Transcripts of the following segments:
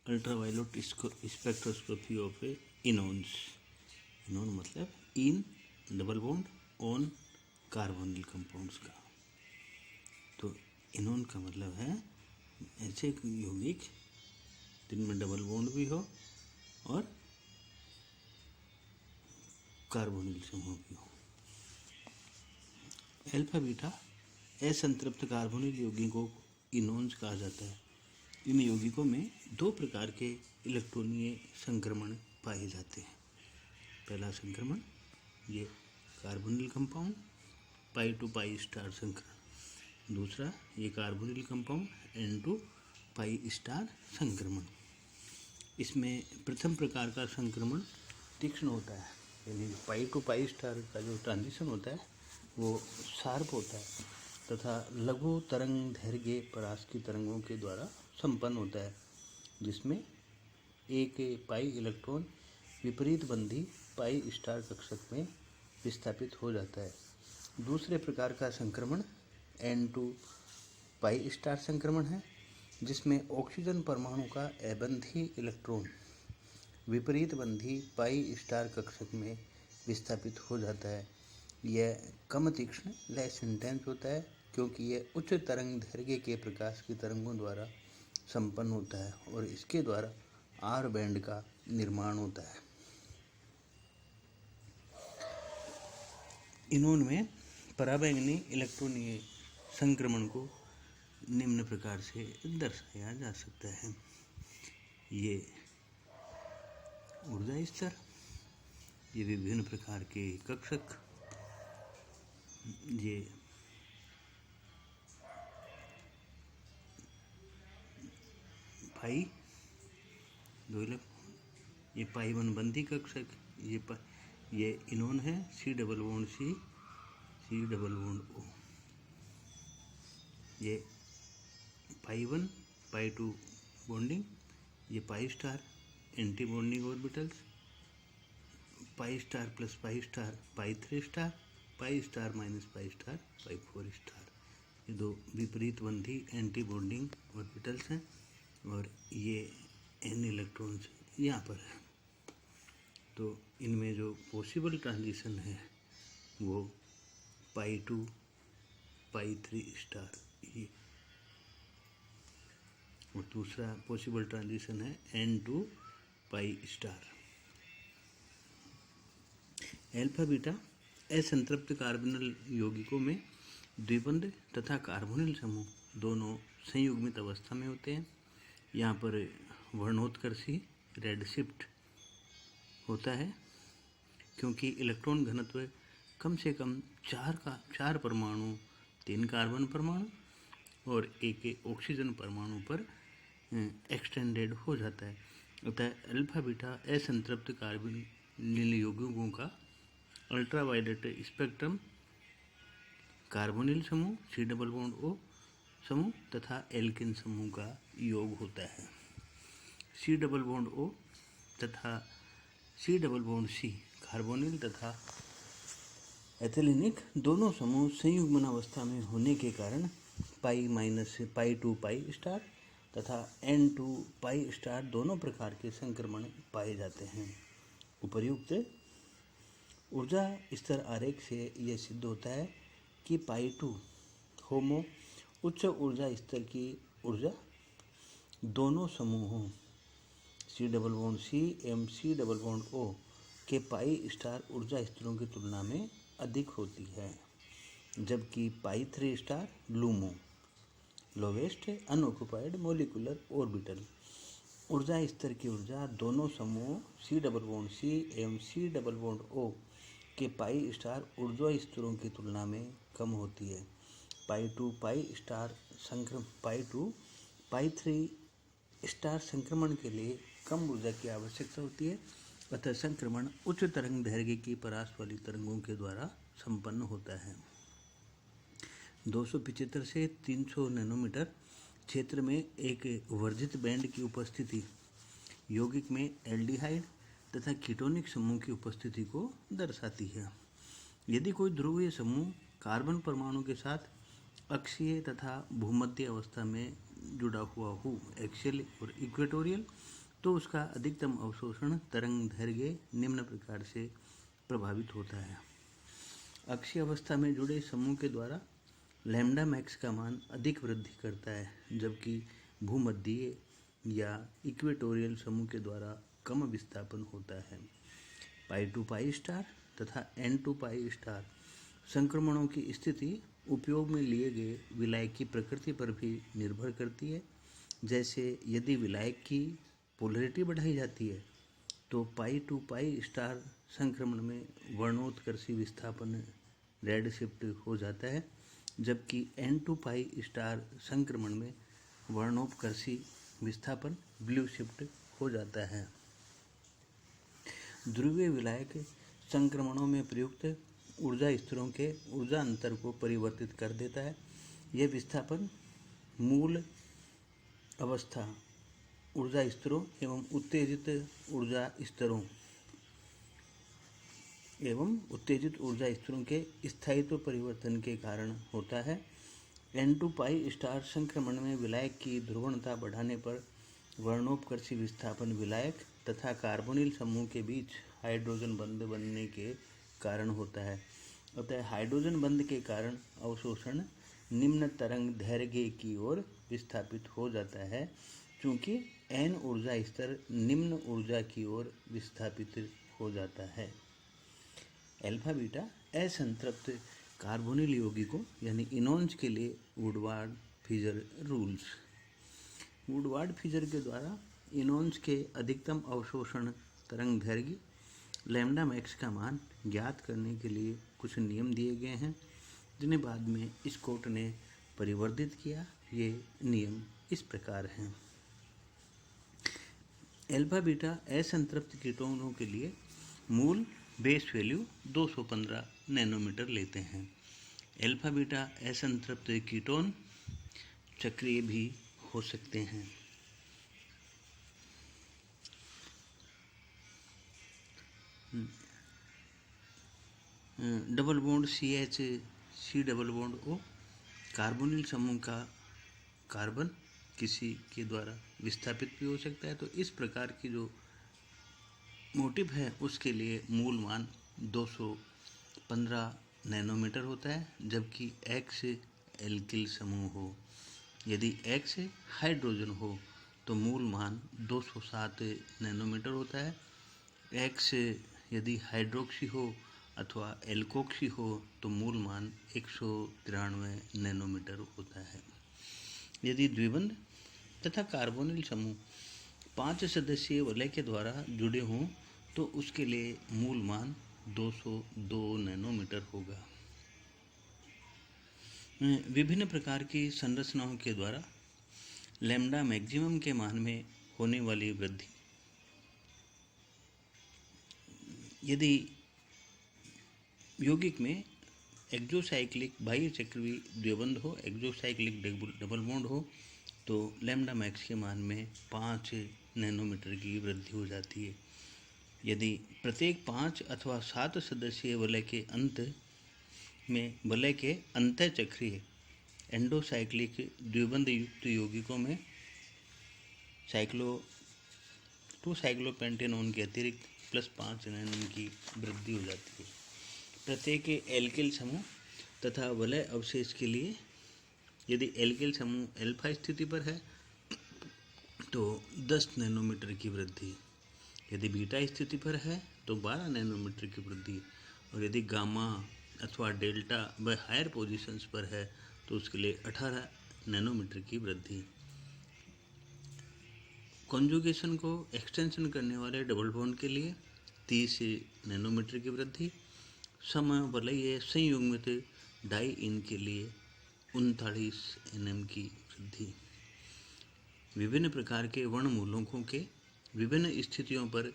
Ultraviolet spectroscopy of enones. Enone मतलब in double bond on carbonyl compounds का। तो इनोन का मतलब है ऐसे यौगिक जिनमें डबल बॉन्ड भी हो और कार्बोनिल समूह भी हो। अल्फा बीटा असंतृप्त कार्बोनिल यौगिकों को इनोन्स कहा जाता है। इन यौगिकों में दो प्रकार के इलेक्ट्रॉनीय संक्रमण पाए जाते हैं। पहला संक्रमण ये carbonyl compound pi to pi star संक्रमण। दूसरा ये carbonyl compound N2 pi star संक्रमण। इसमें प्रथम प्रकार का संक्रमण तीक्ष्ण होता है, यानी पाई टू पाई स्टार का जो ट्रांजिशन होता है वो शार्प होता है तथा लघु तरंग दैर्घ्य परास की तरंगों के द्वारा संपन्न होता है, जिसमें एक पाई इलेक्ट्रॉन विपरीत बंधी पाई स्टार कक्षक में विस्थापित हो जाता है। दूसरे प्रकार का संक्रमण N2 पाई स्टार संक्रमण है, जिसमें ऑक्सीजन परमाणु का अबंधी इलेक्ट्रॉन विपरीत बंधी पाई स्टार कक्षक में विस्थापित हो जाता है। यह कम तीक्ष्ण लेस इंटेंस होता है, क्योंकि यह उच्च तरंग दैर्घ्य के प्रकाश की तरंगों द्वारा संपन्न होता है और इसके द्वारा आर बैंड का निर्माण होता है। इनोन में पराबैंगनी इलेक्ट्रॉनीय संक्रमण को निम्न प्रकार से दर्शाया जा सकता है। ये ऊर्जा स्तर, ये विभिन्न प्रकार के कक्षक, ये पाई दो इलेक्ट्रॉन, ये पाई वन बंधी कक्षक, ये इनोन है C double bond C, C double bond O। ये पाई वन पाई टू बॉन्डिंग, ये pi star anti bonding orbitals, pi star plus pi star पाई three star, pi star minus pi star pi four star. ये दो विपरीत बंधी anti bonding orbitals हैं और ये n electrons यहाँ पर है। तो इनमें जो पॉसिबल ट्रांजिशन है वो pi to pi three star ये, और दूसरा पॉसिबल ट्रांजिशन है N2 pi star. Alpha beta असंतृप्त कार्बोनिल यौगिकों में द्विबंध तथा कार्बोनिल समूह दोनों संयुग्मित अवस्था में होते हैं। यहाँ पर वर्णोत्कर्षी रेड शिफ्ट होता है, क्योंकि इलेक्ट्रॉन घनत्व कम से कम चार परमाणु, 3 कार्बन परमाणु और एक ऑक्सीजन परमाणु पर एक्सटेंडेड हो जाता है। अतः अल्फा बीटा असंतृप्त कार्बोनिल यौगिकों का अल्ट्रावायलेट स्पेक्ट्रम कार्बोनिल समूह C डबल बॉन्ड O समूह तथा एल्किन समूह का योग होता है। C डबल बॉन्ड O तथा C double bond C carbonyl तथा एथिलीनिक दोनों समूह संयुग्मन अवस्था में होने के कारण pi minus pi to pi star तथा N2 पाई स्टार दोनों प्रकार के संक्रमण पाए जाते हैं। उपर्युक्त ऊर्जा स्तर आरेख से यह सिद्ध होता है कि पाई टू होमो उच्च ऊर्जा स्तर की ऊर्जा दोनों समूहों C डबल बॉन्ड C एवं C डबल बॉन्ड O के पाई स्टार ऊर्जा स्तरों की तुलना में अधिक होती है, जबकि पाई three star LUMO lowest unoccupied molecular orbital ऊर्जा स्तर की ऊर्जा दोनों समूह C डबल बॉन्ड C एवं C डबल बॉन्ड O के पाई स्टार ऊर्जा स्तरों की तुलना में कम होती है। Pi to pi star pi to pi three star संक्रमण के लिए कम ऊर्जा की आवश्यकता होती है, अतः संक्रमण उच्च तरंग दैर्घ्य की परास वाली तरंगों के द्वारा संपन्न होता है। 275 से 300 नैनोमीटर क्षेत्र में एक वर्धित बैंड की उपस्थिति यौगिक में एल्डिहाइड तथा कीटोनिक समूह की उपस्थिति को दर्शाती है। यदि कोई ध्रुवीय समूह कार्बन परमाणु के साथ अक्षीय तथा भूमध्य अवस्था में जुड़ा हुआ हो, एक्सियल और इक्वेटोरियल, तो उसका अधिकतम अवशोषण तरंग दैर्घ्य निम्न प्रकार से प्रभावित होता है। अक्षीय अवस्था में जुड़े समूह के द्वारा लैम्डा मैक्स का मान अधिक वृद्धि करता है, जबकि भूमध्यीय या इक्वेटोरियल समूह के द्वारा कम विस्थापन होता है। पाई टू पाई स्टार तथा एन टू पाई स्टार संक्रमणों की स्थिति उपयोग में लिए गए विलायक की प्रकृति पर भी निर्भर करती है। जैसे यदि विलायक की पोलरिटी बढ़ाई जाती है तो पाई टू पाई स्टार संक्रमण में वर्णोत्कर्षी विस्थापन रेड शिफ्ट हो जाता है, जबकि एन टू पाई स्टार संक्रमण में वर्णोत्कर्षी विस्थापन ब्लू शिफ्ट हो जाता है। ध्रुवीय विलायक संक्रमणों में प्रयुक्त ऊर्जा स्तरों के ऊर्जा अंतर को परिवर्तित कर देता है। यह विस्थापन मूल अवस्था ऊर्जा स्तरों एवं उत्तेजित ऊर्जा स्तरों के स्थायित्व परिवर्तन के कारण होता है। एन टू पाई स्टार संक्रमण में विलायक की ध्रुवणता बढ़ाने पर वर्णोत्कर्षी विस्थापन विलायक तथा कार्बोनिल समूह के बीच हाइड्रोजन बंध बनने के कारण होता है। अतः हाइड्रोजन बंध के कारण अवशोषण निम्न तरंग दैर्घ्य की ओर विस्थापित हो जाता है, क्योंकि एन ऊर्जा स्तर निम्न ऊर्जा की ओर विस्थापित हो जाता है। अल्फा बीटा असंतृप्त कार्बोनिल यौगिकों यानी इनोन्स के लिए वुडवार्ड-फीजर रूल्स। वुडवार्ड-फीजर के द्वारा इनोन्स के अधिकतम अवशोषण तरंग दैर्घ्य लैम्डा मैक्स का मान ज्ञात करने के लिए कुछ नियम दिए गए हैं, जिन्हें बाद में स्कॉट ने परिवर्धित किया। ये नियम इस प्रकार हैं। अल्फा बीटा असंतृप्त कीटोनों के लिए मूल बेस वैल्यू 215 नैनोमीटर लेते हैं। अल्फा बीटा असंतृप्त कीटोन चक्रीय भी हो सकते हैं। Double bond CH C double bond O carbonyl समूह का कार्बन किसी के द्वारा विस्थापित भी हो सकता है। तो इस प्रकार की जो मोटिव है उसके लिए मूल मान 215 नैनोमीटर होता है, जबकि X एल्किल समूह हो। यदि X हाइड्रोजन हो तो मूल मान 207 नैनोमीटर होता है। X यदि हाइड्रोक्सी हो अथवा एल्कोक्सी हो तो मूल मान 193 नैनोमीटर होता है। यदि द्विबंध तथा कार्बोनिल समूह 5 सदस्यीय वलय के द्वारा जुड़े हों तो उसके लिए मूल मान 202 नैनोमीटर होगा। विभिन्न प्रकार की संरचनाओं के द्वारा लैम्डा मैक्सिमम के मान में होने वाली वृद्धि। यदि यौगिक में एक्सोसाइक्लिक बाह्य चक्रीय द्विबंध हो, एक्सोसाइक्लिक डबल बॉन्ड हो, तो लैम्डा मैक्स के मान में 5 नैनोमीटर की वृद्धि हो जाती है। यदि प्रत्येक 5 अथवा 7 सदस्यीय वलय के अंत में वलय के अंतःचक्रीय एंडोसाइक्लिक द्विबंध युक्त यौगिकों में साइक्लोपेंटेनोन के अतिरिक्त +5 नैनोन की वृद्धि हो जाती है। प्रत्येक एल्किल समूह तथा वलय अवशेष के लिए यदि एल्किल समूह अल्फा स्थिति पर है तो 10 नैनोमीटर की वृद्धि, यदि बीटा स्थिति पर है तो 12 नैनोमीटर की वृद्धि, और यदि गामा अथवा डेल्टा व हायर पोजीशंस पर है तो उसके लिए 18 नैनोमीटर की वृद्धि। कॉन्जुगेशन को एक्सटेंशन करने वाले डबल बॉन्ड के लिए 30 नैनोमीटर की वृद्धि। समवलयीय संयुग्मित डाई-इन के लिए 39 nm की वृद्धि। विभिन्न प्रकार के वर्णमूलकों के विभिन्न स्थितियों पर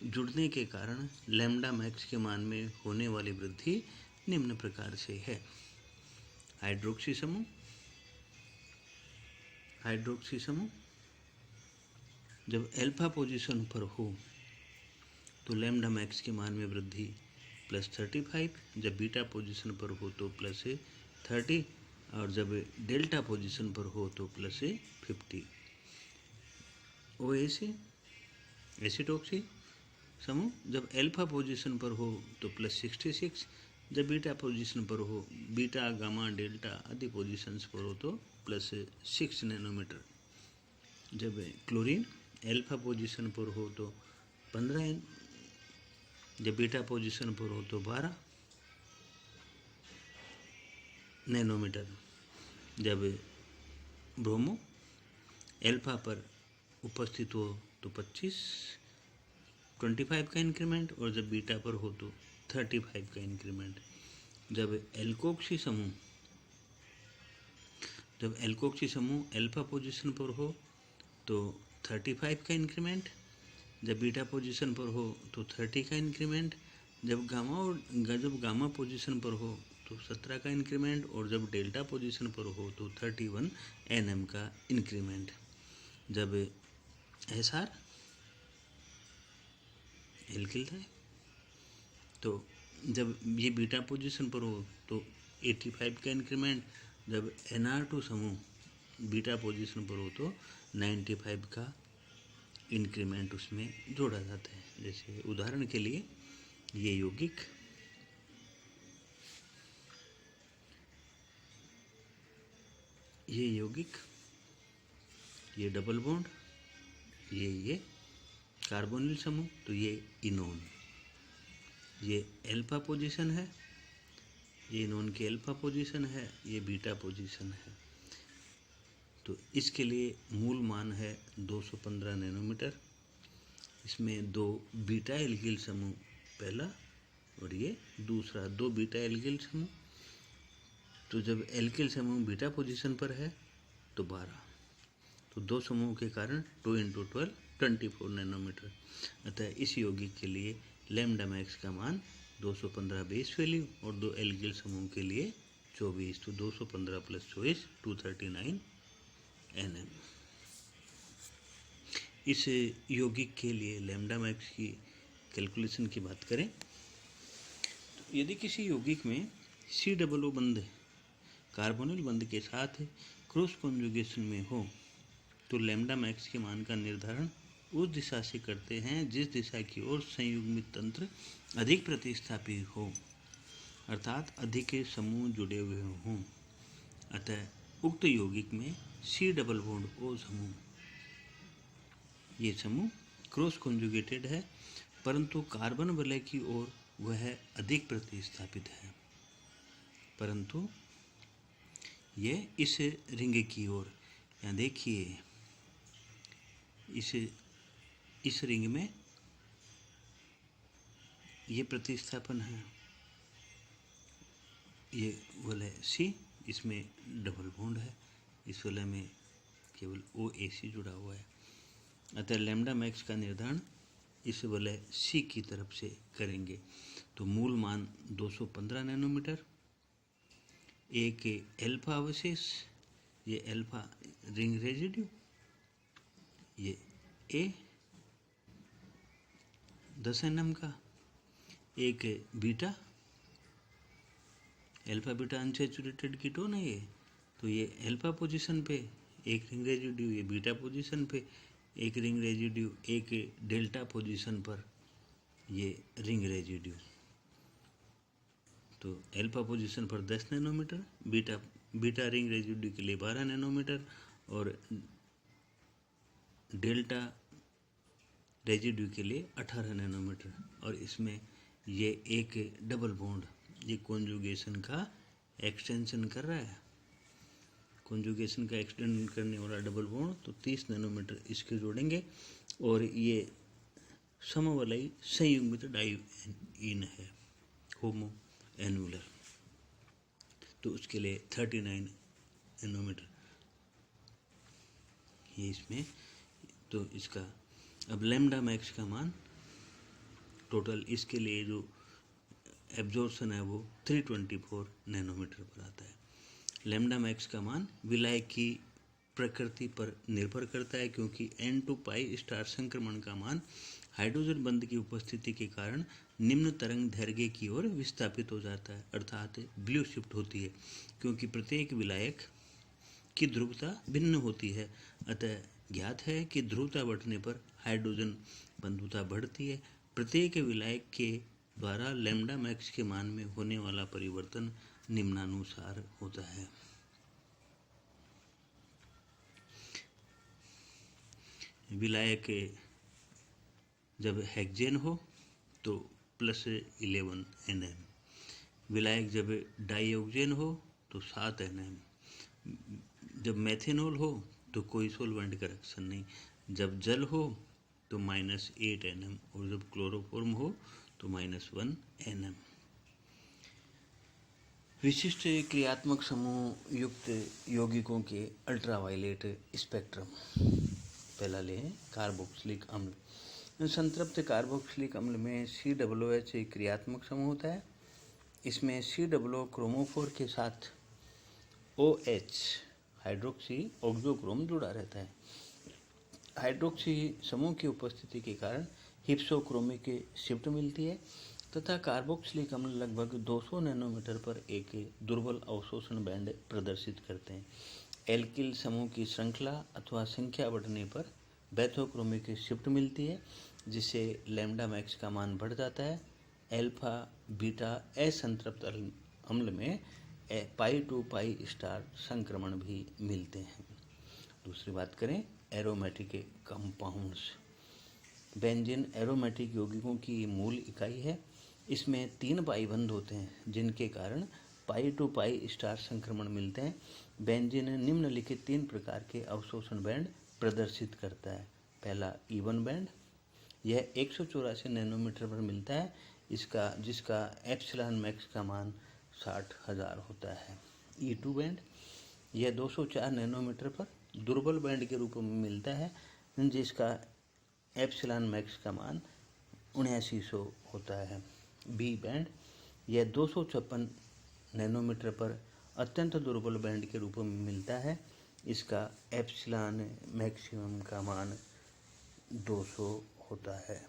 जुड़ने के कारण लैम्डा मैक्स के मान में होने वाली वृद्धि निम्न प्रकार से है। हाइड्रोक्सी समूह जब अल्फा पोजीशन पर हो तो लैम्डा मैक्स के मान में वृद्धि +35, जब बीटा पोजीशन पर हो तो +30, और जब डेल्टा पोजीशन पर हो तो +50। OAC एसिटॉक्सी समूह जब अल्फा पोजीशन पर हो तो +66, जब बीटा पोजीशन पर हो, बीटा गामा डेल्टा आदि पोजीशंस पर हो तो +6 नैनोमीटर। जब क्लोरीन अल्फा पोजीशन पर हो तो 15, जब बीटा पोजीशन पर हो तो 12 नैनोमीटर। जब ब्रोमो अल्फा पर उपस्थित हो तो 25 का इंक्रीमेंट, और जब बीटा पर हो तो 35 का इंक्रीमेंट। जब एल्कोक्सी समूह अल्फा पोजीशन पर हो तो 35 का इंक्रीमेंट, जब बीटा पोजीशन पर हो तो 30 का इंक्रीमेंट, जब गामा पोजीशन पर हो तो 17 का इंक्रीमेंट, और जब डेल्टा पोजीशन पर हो तो 31 Nm का इंक्रीमेंट। जब SR एल्किल है तो जब ये बीटा पोजीशन पर हो तो 85 का इंक्रीमेंट, जब NR2 समूह बीटा पोजीशन पर हो तो 95 का इंक्रीमेंट उसमें जोड़ा जाता है। जैसे उदाहरण के लिए ये यौगिक ये डबल बॉन्ड, ये कार्बोनिल समूह, तो ये इनोन, ये अल्फा पोजीशन है, ये इनोन की अल्फा पोजीशन है, ये बीटा पोजीशन है। तो इसके लिए मूल मान है 215 नैनोमीटर। इसमें 2 बीटा एल्किल समूह पहला और ये दूसरा, 2 बीटा एल्किल समूह। तो जब एल्किल समूह बीटा पोजीशन पर है तो 12, तो 2 समूह के कारण 2 × 12 24 नैनोमीटर। अतः इस यौगिक के लिए लैम्डा मैक्स का मान 215 बेस वैल्यू और 2 एल्किल समूह के लिए 24, तो 215 + 24 239 Nm। इस यौगिक के लिए लैम्डा मैक्स की कैलकुलेशन की बात करें तो यदि किसी यौगिक में COO बंध कार्बोनिल बंध के साथ क्रॉस कॉन्जुगेशन में हो तो लैम्डा मैक्स के मान का निर्धारण उस दिशा से करते हैं जिस दिशा की ओर संयुग्मित तंत्र अधिक प्रतिस्थापी हो, अर्थात अधिक समूह जुड़े हुए हों। अतः उक्त यौगिक में COO समूह, ये समूह क्रॉस कॉन्जुगेटेड है परंतु कार्बन वलय की ओर वह अधिक प्रतिस्थापित है, परंतु ये इस रिंग की ओर, यहाँ देखिए इस रिंग में ये प्रतिस्थापन है, ये वलय C, इसमें डबल बॉन्ड है, इस वलय में केवल OAC जुड़ा हुआ है। अतः लैम्डा मैक्स का निर्धारण इस वलय C की तरफ से करेंगे। तो मूल मान 215 नैनोमीटर। एक अल्फा अवशेष, ये अल्फा रिंग रेजिड्यू, ये A 10 Nm का, एक beta alpha beta unsaturated ketone है ये, तो ये अल्फा पोजीशन पे एक रिंग रेजिड्यू, ये बीटा पोजीशन पे एक रिंग रेजिड्यू, एक डेल्टा पोजीशन पर ये रिंग रेजिड्यू। तो अल्फा पोजीशन पर 10 नैनोमीटर, बीटा रिंग रेजिड्यू के लिए 12 नैनोमीटर और डेल्टा रेजिड्यू के लिए 18 नैनोमीटर। और इसमें ये एक डबल बॉन्ड, ये कॉन्जुगेशन का एक्सटेंशन कर रहा है, कॉन्जुगेशन का एक्सटेंड करने वाला डबल बॉन्ड, तो 30 नैनोमीटर इसके जोड़ेंगे। और ये समवलयी संयुग्मित डाइईन है, होमो एनुलर, तो उसके लिए 39 नैनोमीटर ये इसमें। तो इसका अब लैम्डा मैक्स का मान टोटल इसके लिए जो एब्जॉर्प्शन है वो 324 नैनोमीटर पर आता है। लैम्डा मैक्स का मान विलायक की प्रकृति पर निर्भर करता है, क्योंकि n2 पाई स्टार संक्रमण का मान हाइड्रोजन बंध की उपस्थिति के कारण निम्न तरंग दैर्घ्य की ओर विस्थापित हो जाता है, अर्थात ब्लू शिफ्ट होती है, क्योंकि प्रत्येक विलायक की ध्रुवता भिन्न होती है। अतः ज्ञात है कि ध्रुवता बढ़ने पर हाइड्रोजन बंधुता बढ़ती है। प्रत्येक विलायक के द्वारा लैम्डा मैक्स के मान में होने वाला परिवर्तन निम्नानुसार होता है। विलायक जब हेक्सेन हो तो +11 Nm, विलायक जब डाइऑक्सेन हो तो 7 Nm, जब मेथेनॉल हो तो कोई सॉल्वेंट का रिएक्शन नहीं, जब जल हो तो -8 Nm, और जब क्लोरोफॉर्म हो तो -1 Nm। विशिष्ट क्रियात्मक समूह युक्त यौगिकों के अल्ट्रावायलेट स्पेक्ट्रम। पहला लें कार्बोक्सिलिक अम्ल। संतृप्त कार्बोक्सिलिक अम्ल में COOH एक क्रियात्मक समूह होता है। इसमें COO क्रोमोफोर के साथ OH हाइड्रोक्सी ऑक्सोक्रोम जुड़ा रहता है। हाइड्रोक्सी समूह की उपस्थिति के कारण हिप्सोक्रोमिक शिफ्ट मिलती है तथा कार्बोक्सिलिक अम्ल लगभग 200 नैनोमीटर पर एक दुर्बल अवशोषण बैंड प्रदर्शित करते हैं। एल्किल समूह की श्रृंखला अथवा संख्या बढ़ने पर बैथोक्रोमिक शिफ्ट मिलती है, जिससे लैम्डा मैक्स का मान बढ़ जाता है। एल्फा बीटा असंतृप्त अम्ल में पाई टू पाई स्टार संक्रमण भी मिलते हैं। दूसरी बात करें एरोमेटिक कंपाउंड्स। बेंजीन एरोमेटिक यौगिकों की मूल इकाई है। इसमें 3 पाई बंध होते हैं, जिनके कारण पाई टू पाई स्टार संक्रमण मिलते हैं। बेंजीन निम्नलिखित 3 प्रकार के अवशोषण बैंड प्रदर्शित करता है। पहला E1 बैंड, यह 184 नैनोमीटर पर मिलता है, जिसका एप्सिलॉन मैक्स का मान 60,000 होता है। E2 बैंड, यह 204 नैनोमीटर पर दुर्बल बैंड के रूप में मिलता है, जिसका एप्सिलॉन मैक्स का मान 7900 होता है। बी बैंड, यह 256 नैनोमीटर पर अत्यंत दुर्बल बैंड के रूप में मिलता है, इसका एप्सिलॉन मैक्सिमम का मान 200 होता है।